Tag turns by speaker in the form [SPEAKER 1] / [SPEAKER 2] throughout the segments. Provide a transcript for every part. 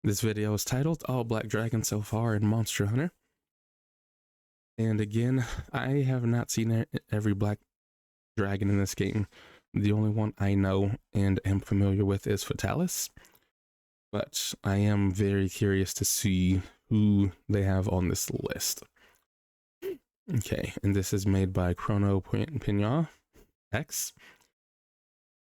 [SPEAKER 1] This video is titled All Black Dragons So Far in Monster Hunter. And again, I have not seen every black dragon in this game. The only one I know and am familiar with is Fatalis. But I am very curious to see who they have on this list. Okay, and this is made by Chrono Pignon X.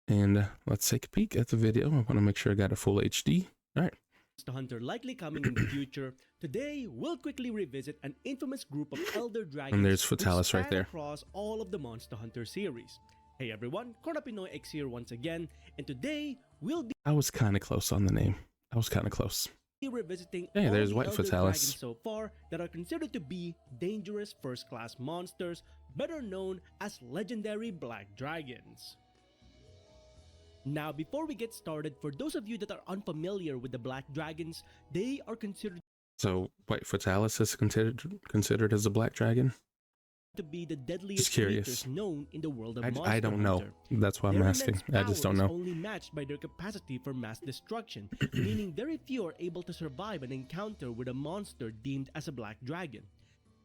[SPEAKER 1] And let's take a peek at the video. I want to make sure I got a full HD. All right.
[SPEAKER 2] Monster Hunter likely coming in the future. Today, we'll quickly revisit an infamous group of elder dragons.
[SPEAKER 1] And there's Fatalis right there.
[SPEAKER 2] Across all of the Monster Hunter series. Hey everyone, Chrono X here once again, and today we'll be.
[SPEAKER 1] I was kind of close on the name. I was kind of close.
[SPEAKER 2] Revisiting
[SPEAKER 1] hey, there's
[SPEAKER 2] all
[SPEAKER 1] White
[SPEAKER 2] the elder
[SPEAKER 1] Fatalis
[SPEAKER 2] dragons so far that are considered to be dangerous first-class monsters, better known as legendary black dragons. Now, before we get started, for those of you that are unfamiliar with the black dragons, they are considered.
[SPEAKER 1] So, White Fatalis is considered as a black dragon?
[SPEAKER 2] To be the deadliest
[SPEAKER 1] curious.
[SPEAKER 2] creatures known in the world of Monster
[SPEAKER 1] I don't know.
[SPEAKER 2] Hunter.
[SPEAKER 1] That's why I'm
[SPEAKER 2] Their
[SPEAKER 1] asking.
[SPEAKER 2] immense
[SPEAKER 1] I just
[SPEAKER 2] power
[SPEAKER 1] don't
[SPEAKER 2] is
[SPEAKER 1] know.
[SPEAKER 2] only matched by their capacity for mass destruction, meaning very few are able to survive an encounter with a monster deemed as a black dragon.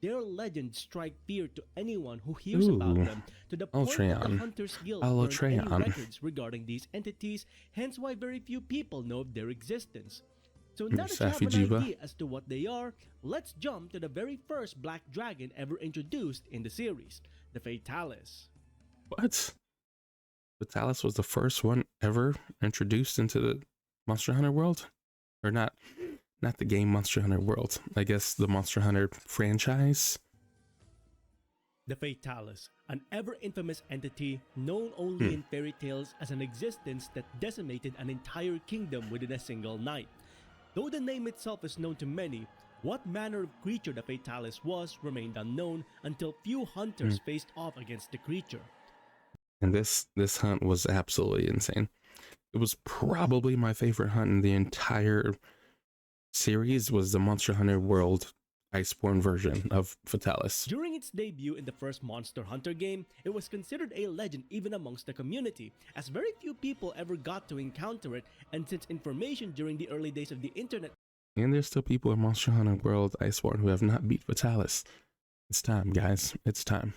[SPEAKER 2] Their legends strike fear to anyone who hears about them, to the point that the Hunters Guild burned any records regarding these entities, hence why very few people know of their existence. So now that you have an idea as to what they are, let's jump to the very first black dragon ever introduced in the series, the Fatalis.
[SPEAKER 1] What? Fatalis was the first one ever introduced into the Monster Hunter world? Or not the game Monster Hunter world. I guess the Monster Hunter franchise.
[SPEAKER 2] The Fatalis, an ever-infamous entity known only in fairy tales as an existence that decimated an entire kingdom within a single night. Though the name itself is known to many, what manner of creature the Fatalis was remained unknown until few hunters faced off against the creature.
[SPEAKER 1] And this hunt was absolutely insane. It was probably my favorite hunt in the entire series, was the Monster Hunter World Iceborne version of Fatalis.
[SPEAKER 2] During its debut in the first Monster Hunter game, it was considered a legend even amongst the community, as very few people ever got to encounter it, and since information during the early days of the internet.
[SPEAKER 1] And there's still people in Monster Hunter World Iceborne who have not beat Fatalis. It's time, guys. It's time.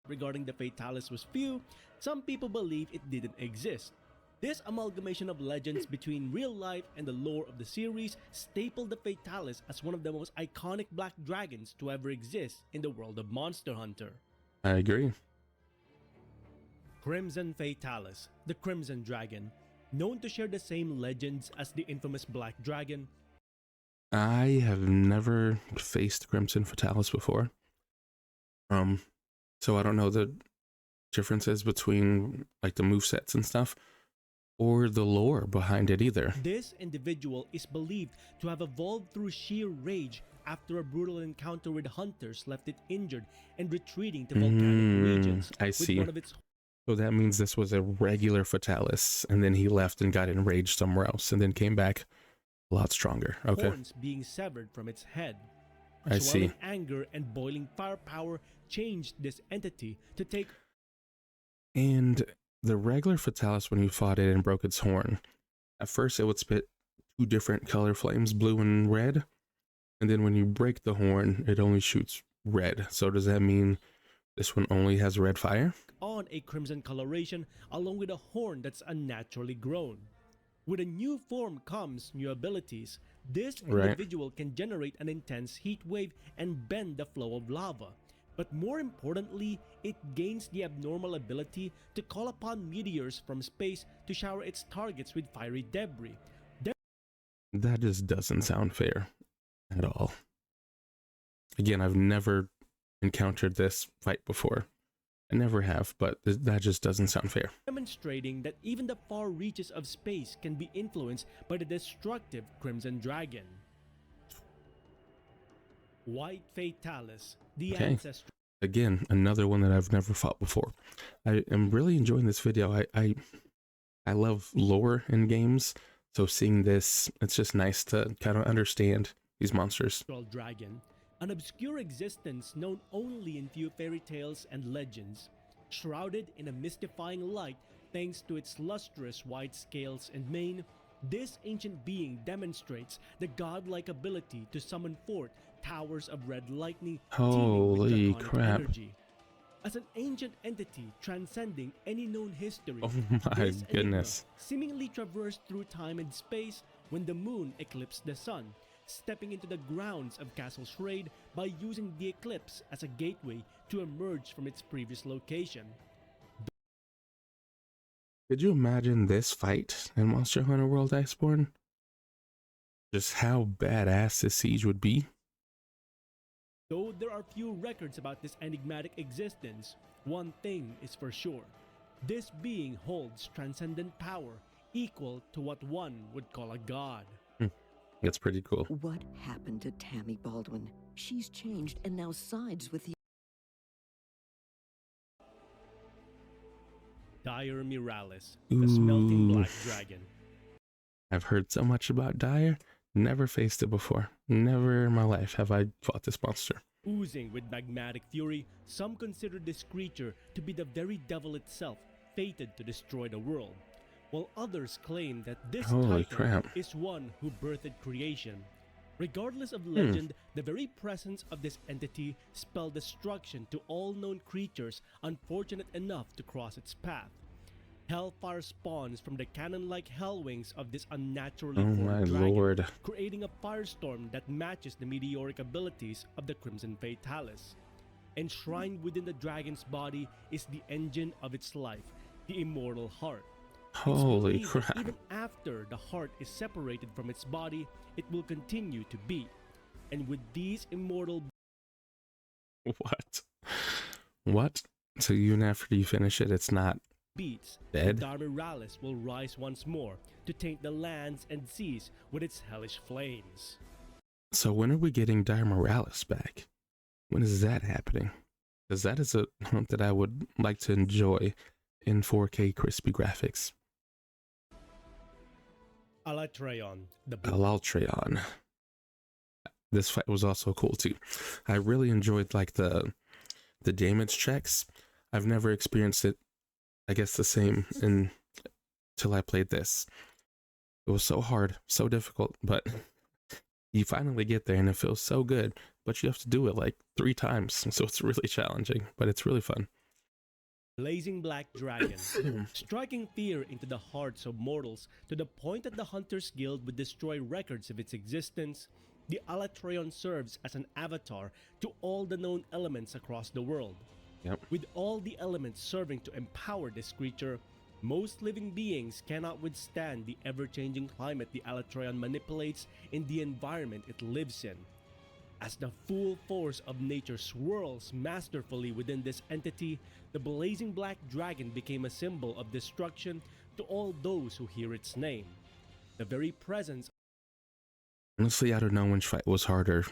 [SPEAKER 2] Regarding the Fatalis was few, some people believe it didn't exist. This amalgamation of legends between real life and the lore of the series stapled the Fatalis as one of the most iconic black dragons to ever exist in the world of Monster Hunter.
[SPEAKER 1] I agree.
[SPEAKER 2] Crimson Fatalis, the Crimson Dragon, known to share the same legends as the infamous Black Dragon.
[SPEAKER 1] I have never faced Crimson Fatalis before. So I don't know the differences between like the movesets and stuff, or the lore behind it either.
[SPEAKER 2] This individual is believed to have evolved through sheer rage after a brutal encounter with hunters left it injured and retreating to volcanic regions.
[SPEAKER 1] I see. So that means this was a regular Fatalis, and then he left and got enraged somewhere else, and then came back a lot stronger. Okay.
[SPEAKER 2] Horns being severed from its head.
[SPEAKER 1] I see.
[SPEAKER 2] Anger and boiling firepower changed this entity to take.
[SPEAKER 1] And the regular Fatalis, when you fought it and broke its horn, at first it would spit two different color flames, blue and red. And then when you break the horn, it only shoots red. So does that mean this one only has red fire?
[SPEAKER 2] On a crimson coloration along with a horn that's unnaturally grown. With a new form comes new abilities. This individual can generate an intense heat wave and bend the flow of lava. But more importantly, it gains the abnormal ability to call upon meteors from space to shower its targets with fiery debris.
[SPEAKER 1] That just doesn't sound fair at all. Again, I've never encountered this fight before. I never have, but that just doesn't sound fair.
[SPEAKER 2] Demonstrating that even the far reaches of space can be influenced by the destructive Crimson Dragon. White Fatalis, the ancestor.
[SPEAKER 1] Again, another one that I've never fought before. I am really enjoying this video. I love lore in games, so seeing this, it's just nice to kind of understand these monsters.
[SPEAKER 2] Dragon, an obscure existence known only in few fairy tales and legends, shrouded in a mystifying light thanks to its lustrous white scales and mane. This ancient being demonstrates the godlike ability to summon forth towers of red lightning teeming with
[SPEAKER 1] Holy
[SPEAKER 2] draconic
[SPEAKER 1] crap.
[SPEAKER 2] energy. As an ancient entity transcending any known history,
[SPEAKER 1] Oh my
[SPEAKER 2] this
[SPEAKER 1] goodness.
[SPEAKER 2] enigma seemingly traversed through time and space when the moon eclipsed the sun, stepping into the grounds of Castle Shrade by using the eclipse as a gateway to emerge from its previous location.
[SPEAKER 1] Could you imagine this fight in Monster Hunter World Iceborne? Just how badass this siege would be?
[SPEAKER 2] Though there are few records about this enigmatic existence, one thing is for sure. This being holds transcendent power equal to what one would call a god.
[SPEAKER 1] That's pretty cool.
[SPEAKER 3] What happened to Tammy Baldwin? She's changed and now sides with the...
[SPEAKER 2] Dire Miralis, the smelting black dragon.
[SPEAKER 1] I've heard so much about Dire, never faced it before. Never in my life have I fought this monster.
[SPEAKER 2] Oozing with magmatic fury, some consider this creature to be the very devil itself, fated to destroy the world, while others claim that this
[SPEAKER 1] Holy
[SPEAKER 2] titan
[SPEAKER 1] crap.
[SPEAKER 2] is one who birthed creation. Regardless of legend, the very presence of this entity spelled destruction to all known creatures unfortunate enough to cross its path. Hellfire spawns from the cannon-like hellwings of this unnaturally
[SPEAKER 1] Oh
[SPEAKER 2] formed
[SPEAKER 1] my
[SPEAKER 2] dragon,
[SPEAKER 1] lord.
[SPEAKER 2] creating a firestorm that matches the meteoric abilities of the Crimson Fatalis. Enshrined within the dragon's body is the engine of its life, the immortal heart. It's
[SPEAKER 1] Holy
[SPEAKER 2] believed that
[SPEAKER 1] crap.
[SPEAKER 2] even after the heart is separated from its body, it will continue to beat. And with these immortal
[SPEAKER 1] What? What? So even after you finish it, it's not
[SPEAKER 2] beats,
[SPEAKER 1] dead?
[SPEAKER 2] Darmiralis will rise once more to taint the lands and seas with its hellish flames.
[SPEAKER 1] So when are we getting Dire Morales back? When is that happening? Because that is a hunt that I would like to enjoy in 4K crispy graphics.
[SPEAKER 2] Alatreon, the
[SPEAKER 1] Alaltreon. This fight was also cool too. I really enjoyed like the damage checks. I've never experienced it, I guess, the same until I played this. It was so hard, so difficult, but you finally get there and it feels so good, but you have to do it like 3 times, so it's really challenging, but it's really fun.
[SPEAKER 2] blazing black dragon, striking fear into the hearts of mortals to the point that the Hunters Guild would destroy records of its existence. The Alatreon serves as an avatar to all the known elements across the world.
[SPEAKER 1] Yep.
[SPEAKER 2] With all the elements serving to empower this creature, most living beings cannot withstand the ever-changing climate the Alatreon manipulates in the environment it lives in. As the full force of nature swirls masterfully within this entity, the blazing black dragon became a symbol of destruction to all those who hear its name. The very presence
[SPEAKER 1] Honestly, I don't know which fight was harder,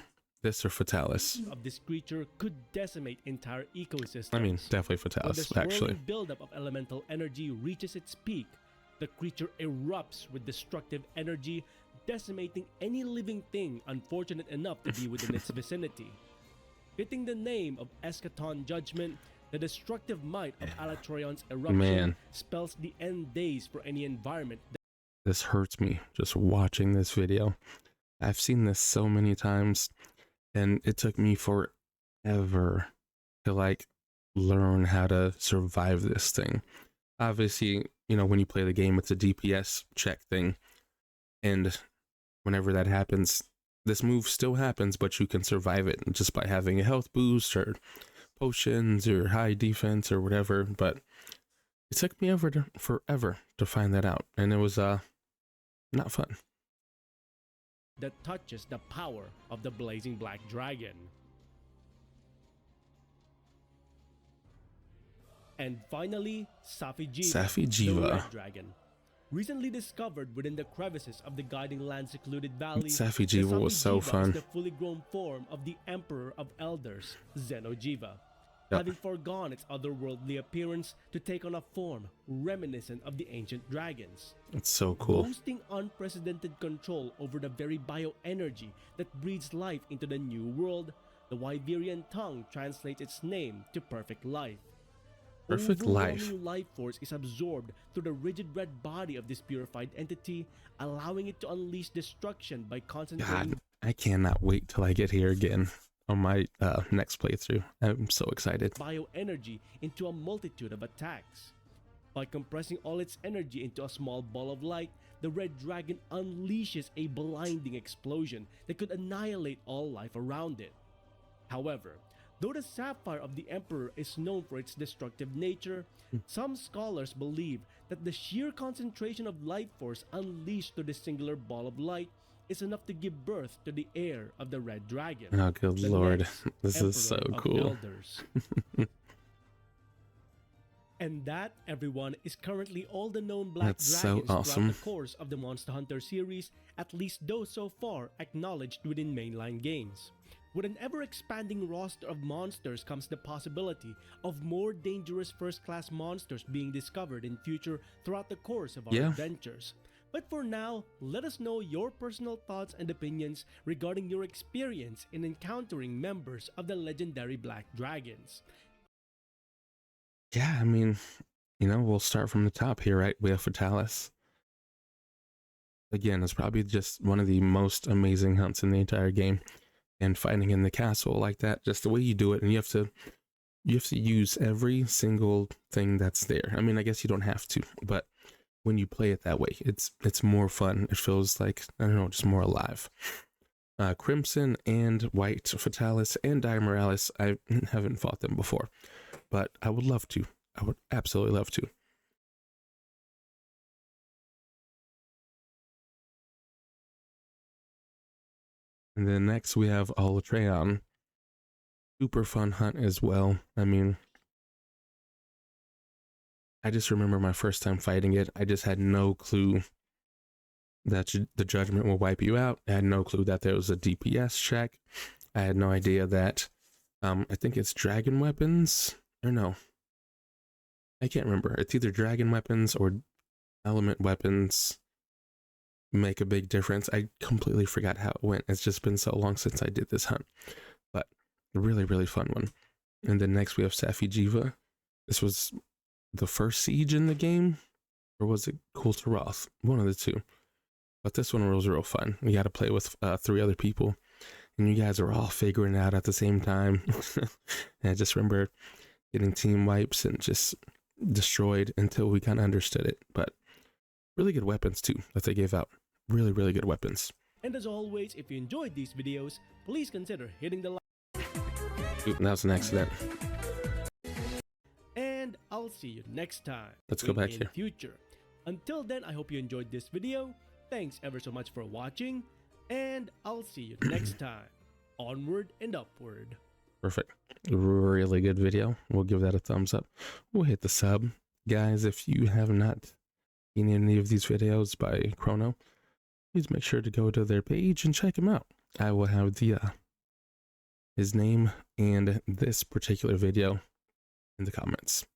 [SPEAKER 1] this or Fatalis.
[SPEAKER 2] of this creature could decimate entire ecosystems.
[SPEAKER 1] I mean, definitely
[SPEAKER 2] When the
[SPEAKER 1] Fatalis,
[SPEAKER 2] swirling
[SPEAKER 1] actually.
[SPEAKER 2] buildup of elemental energy reaches its peak, the creature erupts with destructive energy, decimating any living thing unfortunate enough to be within its vicinity. Fitting the name of Eschaton Judgment, the destructive might of Alatreon's eruption
[SPEAKER 1] Man.
[SPEAKER 2] spells the end days for any environment.
[SPEAKER 1] This hurts me just watching this video. I've seen this so many times, and it took me forever to like learn how to survive this thing. Obviously, you know, when you play the game, it's a DPS check thing, and whenever that happens, this move still happens, but you can survive it just by having a health boost or potions or high defense or whatever. But it took me forever to find that out, and it was not fun.
[SPEAKER 2] That touches the power of the blazing black dragon. And finally, Safi'jiiva, the
[SPEAKER 1] Safi'jiiva.
[SPEAKER 2] red dragon. Recently discovered within the crevices of the guiding land secluded valley,
[SPEAKER 1] Safi'jiiva
[SPEAKER 2] the
[SPEAKER 1] was so
[SPEAKER 2] Safi'jiiva
[SPEAKER 1] fun.
[SPEAKER 2] is the fully grown form of the Emperor of Elders, Xeno'jiiva,
[SPEAKER 1] Yep.
[SPEAKER 2] having foregone its otherworldly appearance to take on a form reminiscent of the ancient dragons.
[SPEAKER 1] It's so cool.
[SPEAKER 2] Boasting unprecedented control over the very bioenergy that breathes life into the new world, the Wyverian tongue translates its name to perfect life.
[SPEAKER 1] Perfect life.
[SPEAKER 2] Overwhelming life force is absorbed through the rigid red body of this purified entity, allowing it to unleash destruction by concentrating.
[SPEAKER 1] God, I cannot wait till I get here again on my next playthrough. I'm so excited.
[SPEAKER 2] Bioenergy into a multitude of attacks. By compressing all its energy into a small ball of light, the red dragon unleashes a blinding explosion that could annihilate all life around it. However, though the sapphire of the Emperor is known for its destructive nature, some scholars believe that the sheer concentration of life force unleashed through this singular ball of light is enough to give birth to the heir of the red dragon.
[SPEAKER 1] Oh, good
[SPEAKER 2] the
[SPEAKER 1] lord.
[SPEAKER 2] next
[SPEAKER 1] This is so
[SPEAKER 2] Emperor of
[SPEAKER 1] cool.
[SPEAKER 2] Elders. And that, everyone, is currently all the known black
[SPEAKER 1] That's so
[SPEAKER 2] dragons
[SPEAKER 1] awesome.
[SPEAKER 2] throughout the course of the Monster Hunter series, at least those so far acknowledged within mainline games. With an ever-expanding roster of monsters comes the possibility of more dangerous first-class monsters being discovered in future throughout the course of our adventures. But for now, let us know your personal thoughts and opinions regarding your experience in encountering members of the legendary Black Dragons.
[SPEAKER 1] Yeah, I mean, you know, we'll start from the top here, right? We have Fatalis. Again, it's probably just one of the most amazing hunts in the entire game. And fighting in the castle like that, just the way you do it, and you have to use every single thing that's there. I mean, I guess you don't have to, but when you play it that way, it's more fun. It feels like, I don't know, just more alive. Crimson and White Fatalis and Diamorales, I haven't fought them before, but I would love to. I would absolutely love to. And then next we have Alatreon. Super fun hunt as well. I mean, I just remember my first time fighting it. I just had no clue that the judgment will wipe you out. I had no clue that there was a DPS check. I had no idea that, I think it's dragon weapons, or no. I can't remember. It's either dragon weapons or element weapons make a big difference. I completely forgot how it went. It's just been so long since I did this hunt, but a really, really fun one. And then next we have Safi'jiiva. This was the first siege in the game, or was it Kul'Taroth? One of the two. But this one was real fun. We got to play with 3 other people, and you guys are all figuring it out at the same time. And I just remember getting team wipes and just destroyed until we kind of understood it. But really good weapons too that they gave out. Really, really good weapons.
[SPEAKER 2] And as always, if you enjoyed these videos, please consider hitting the like.
[SPEAKER 1] Ooh, that was an accident.
[SPEAKER 2] And I'll see you next time.
[SPEAKER 1] Let's go back
[SPEAKER 2] in
[SPEAKER 1] here.
[SPEAKER 2] Future. Until then, I hope you enjoyed this video. Thanks ever so much for watching, and I'll see you next time. Onward and upward.
[SPEAKER 1] Perfect. Really good video. We'll give that a thumbs up. We'll hit the sub. Guys, if you have not seen any of these videos by Chrono, please make sure to go to their page and check him out. I will have the his name and this particular video in the comments.